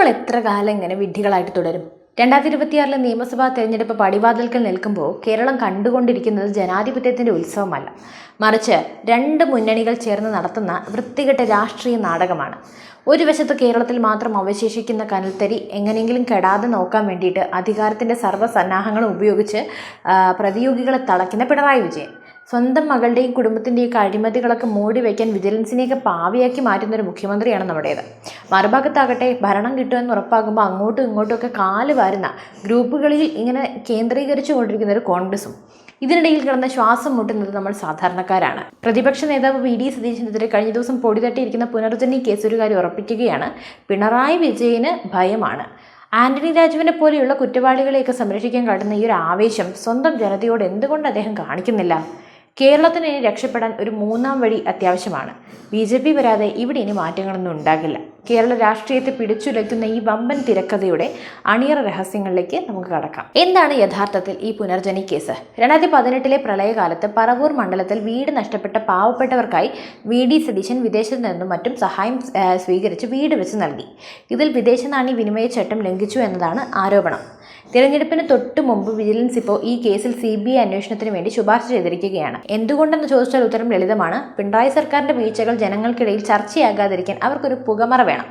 നമ്മൾ എത്ര കാലം ഇങ്ങനെ വിഡ്ഢികളായിട്ട് തുടരും? 2026 നിയമസഭാ തെരഞ്ഞെടുപ്പ് പടിവാതിൽക്കൽ നിൽക്കുമ്പോൾ കേരളം കണ്ടുകൊണ്ടിരിക്കുന്നത് ജനാധിപത്യത്തിൻ്റെ ഉത്സവമല്ല, മറിച്ച് രണ്ട് മുന്നണികൾ ചേർന്ന് നടത്തുന്ന വൃത്തികെട്ട രാഷ്ട്രീയ നാടകമാണ്. ഒരു വശത്ത് കേരളത്തിൽ മാത്രം അവശേഷിക്കുന്ന കനൽത്തരി എങ്ങനെയെങ്കിലും കെടാതെ നോക്കാൻ വേണ്ടിയിട്ട് അധികാരത്തിൻ്റെ സർവ്വസന്നാഹങ്ങളും ഉപയോഗിച്ച് പ്രതിയോഗികളെ തളയ്ക്കുന്ന പിണറായി വിജയൻ, സ്വന്തം മകളുടെയും കുടുംബത്തിൻ്റെയും അഴിമതികളൊക്കെ മൂടി വയ്ക്കാൻ വിജിലൻസിനെയൊക്കെ പാവിയാക്കി മാറ്റുന്നൊരു മുഖ്യമന്ത്രിയാണ് നമ്മുടേത്. മറുഭാഗത്താകട്ടെ ഭരണം കിട്ടുമെന്ന് ഉറപ്പാകുമ്പോൾ അങ്ങോട്ടും ഇങ്ങോട്ടുമൊക്കെ കാല് വാരുന്ന ഗ്രൂപ്പുകളിൽ ഇങ്ങനെ കേന്ദ്രീകരിച്ചു കൊണ്ടിരിക്കുന്ന ഒരു കോൺഗ്രസും. ഇതിനിടയിൽ കിടന്ന ശ്വാസം മുട്ടുന്നത് നമ്മൾ സാധാരണക്കാരാണ്. പ്രതിപക്ഷ നേതാവ് വി.ഡി. സതീശനെതിരെ കഴിഞ്ഞ ദിവസം പൊടി തട്ടിയിരിക്കുന്ന പുനർജനി കേസ് ഒരു കാര്യം ഉറപ്പിക്കുകയാണ്: പിണറായി വിജയന് ഭയമാണ്. ആന്റണി രാജുവിനെ പോലെയുള്ള കുറ്റവാളികളെയൊക്കെ സംരക്ഷിക്കാൻ കാട്ടുന്ന ഈ ഒരു ആവേശം സ്വന്തം ജനതയോട് എന്തുകൊണ്ട് അദ്ദേഹം കാണിക്കുന്നില്ല? കേരളത്തിന് ഇനി രക്ഷപ്പെടാൻ ഒരു മൂന്നാം വഴി അത്യാവശ്യമാണ്. BJP വരാതെ ഇവിടെ ഇനി മാറ്റങ്ങളൊന്നും ഉണ്ടാകില്ല. കേരള രാഷ്ട്രീയത്തെ പിടിച്ചുലയ്ക്കുന്ന ഈ വമ്പൻ തിരക്കഥയുടെ അണിയറ രഹസ്യങ്ങളിലേക്ക് നമുക്ക് കടക്കാം. എന്താണ് യഥാർത്ഥത്തിൽ ഈ പുനർജനി കേസ്? 2018 പ്രളയകാലത്ത് പറവൂർ മണ്ഡലത്തിൽ വീട് നഷ്ടപ്പെട്ട പാവപ്പെട്ടവർക്കായി വി.ഡി. സതീശൻ വിദേശത്ത് നിന്നും മറ്റും സഹായം സ്വീകരിച്ച് വീട് വെച്ച് നൽകി. ഇതിൽ വിദേശ നാണ്യ വിനിമയ ചട്ടം ലംഘിച്ചു എന്നതാണ് ആരോപണം. തിരഞ്ഞെടുപ്പിന് തൊട്ടു മുമ്പ് വിജിലൻസ് ഇപ്പോൾ ഈ കേസിൽ CBI അന്വേഷണത്തിന് വേണ്ടി ശുപാർശ ചെയ്തിരിക്കുകയാണ്. എന്തുകൊണ്ടെന്ന് ചോദിച്ചാൽ ഉത്തരം ലളിതമാണ്: പിണറായി സർക്കാരിന്റെ വീഴ്ചകൾ ജനങ്ങൾക്കിടയിൽ ചർച്ചയാകാതിരിക്കാൻ അവർക്കൊരു പുകമറ വേണം.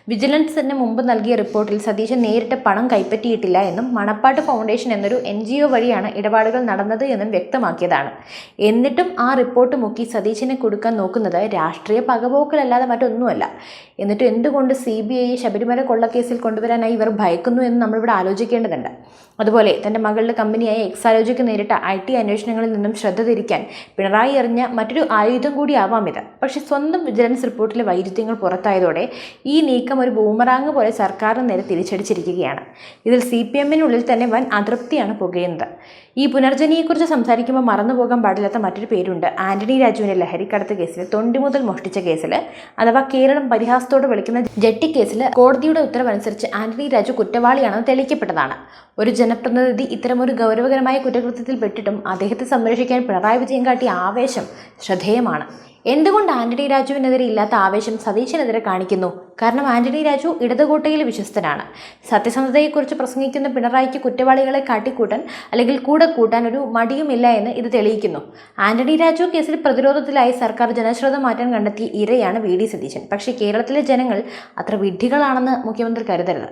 വിജിലൻസിന് മുമ്പ് നൽകിയ റിപ്പോർട്ടിൽ സതീശൻ നേരിട്ട് പണം കൈപ്പറ്റിയിട്ടില്ല എന്നും മണപ്പാട്ട് ഫൗണ്ടേഷൻ എന്നൊരു NGO വഴിയാണ് ഇടപാടുകൾ നടന്നത് എന്നും വ്യക്തമാക്കിയതാണ്. എന്നിട്ടും ആ റിപ്പോർട്ട് മുക്കി സതീശനെ കൊടുക്കാൻ നോക്കുന്നത് രാഷ്ട്രീയ പകപോക്കലല്ലാതെ മറ്റൊന്നുമല്ല. എന്നിട്ട് എന്തുകൊണ്ട് CBI ശബരിമല കൊള്ളക്കേസിൽ കൊണ്ടുവരാനായി ഇവർ ഭയക്കുന്നു എന്ന് നമ്മളിവിടെ ആലോചിക്കേണ്ടതുണ്ട്. അതുപോലെ തൻ്റെ മകളുടെ കമ്പനിയായ എക്സാലോജിക്ക് നേരിട്ട IT അന്വേഷണങ്ങളിൽ നിന്നും ശ്രദ്ധ തിരിക്കാൻ പിണറായി എറിഞ്ഞ മറ്റൊരു ആയുധം കൂടിയാവാം ഇത്. പക്ഷേ സ്വന്തം വിജിലൻസ് റിപ്പോർട്ടിലെ വൈരുദ്ധ്യങ്ങൾ പുറത്തായതോടെ ഈ നീക്കം ഒരു ബൂമറാങ് പോലെ സർക്കാരിന് നേരെ തിരിച്ചടിച്ചിരിക്കുകയാണ്. ഇതിൽ CPM-നുള്ളിൽ തന്നെ വൻ അതൃപ്തിയാണ് പുകയുന്നത്. ഈ പുനർജനിയെക്കുറിച്ച് സംസാരിക്കുമ്പോൾ മറന്നുപോകാൻ പാടില്ലാത്ത മറ്റൊരു പേരുണ്ട്: ആന്റണി രാജുവിൻ്റെ ലഹരിക്കടത്ത് കേസിൽ, തൊണ്ടി മുതൽ മോഷ്ടിച്ച കേസിൽ, അഥവാ കേരളം പരിഹാസത്തോട് വിളിക്കുന്ന ജെട്ടി കേസിൽ കോടതിയുടെ ഉത്തരവനുസരിച്ച് ആന്റണി രാജു കുറ്റവാളിയാണെന്ന് തെളിയിക്കപ്പെട്ടതാണ്. ഒരു ജനപ്രതിനിധി ഇത്തരമൊരു ഗൗരവകരമായ കുറ്റകൃത്യത്തിൽ പെട്ടിട്ടും അദ്ദേഹത്തെ സംരക്ഷിക്കാൻ പിണറായി വിജയൻ കാട്ടിയ ആവേശം ശ്രദ്ധേയമാണ്. എന്തുകൊണ്ട് ആന്റണി രാജുവിനെതിരെ ഇല്ലാത്ത ആവേശം സതീശനെതിരെ കാണിക്കുന്നു? കാരണം ആന്റണി രാജു ഇടതുകോട്ടയിൽ വിശ്വസ്തനാണ്. സത്യസന്ധതയെക്കുറിച്ച് പ്രസംഗിക്കുന്ന പിണറായിക്ക് കുറ്റവാളികളെ കാട്ടിക്കൂട്ടാൻ അല്ലെങ്കിൽ കൂടെ കൂട്ടാൻ ഒരു മടിയുമില്ല എന്ന് ഇത് തെളിയിക്കുന്നു. ആന്റണി രാജു കേസിൽ പ്രതിരോധത്തിലായി സർക്കാർ ജനശ്രദ്ധ മാറ്റാൻ കണ്ടെത്തിയ ഇരയാണ് വി.ഡി. സതീശൻ. പക്ഷേ കേരളത്തിലെ ജനങ്ങൾ അത്ര വിഡ്ഢികളാണെന്ന് മുഖ്യമന്ത്രി കരുതരുത്.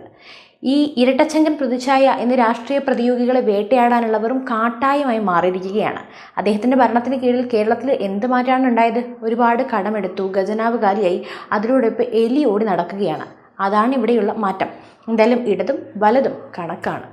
ഈ ഇരട്ടച്ചങ്കൻ പ്രതിച്ഛായ എന്നീ രാഷ്ട്രീയ പ്രതിയോഗികളെ വേട്ടയാടാനുള്ളവരും കാട്ടായമായി മാറിയിരിക്കുകയാണ്. അദ്ദേഹത്തിൻ്റെ ഭരണത്തിന് കീഴിൽ കേരളത്തിൽ എന്ത് മാറ്റമാണ് ഉണ്ടായത്? ഒരുപാട് കടമെടുത്തു, ഖജനാവ് കാലിയായി, അതിലൂടെ ഇപ്പോൾ എലി ഓടി നടക്കുകയാണ്. അതാണ് ഇവിടെയുള്ള മാറ്റം. എന്തായാലും ഇടതും വലതും കണക്കാണ്.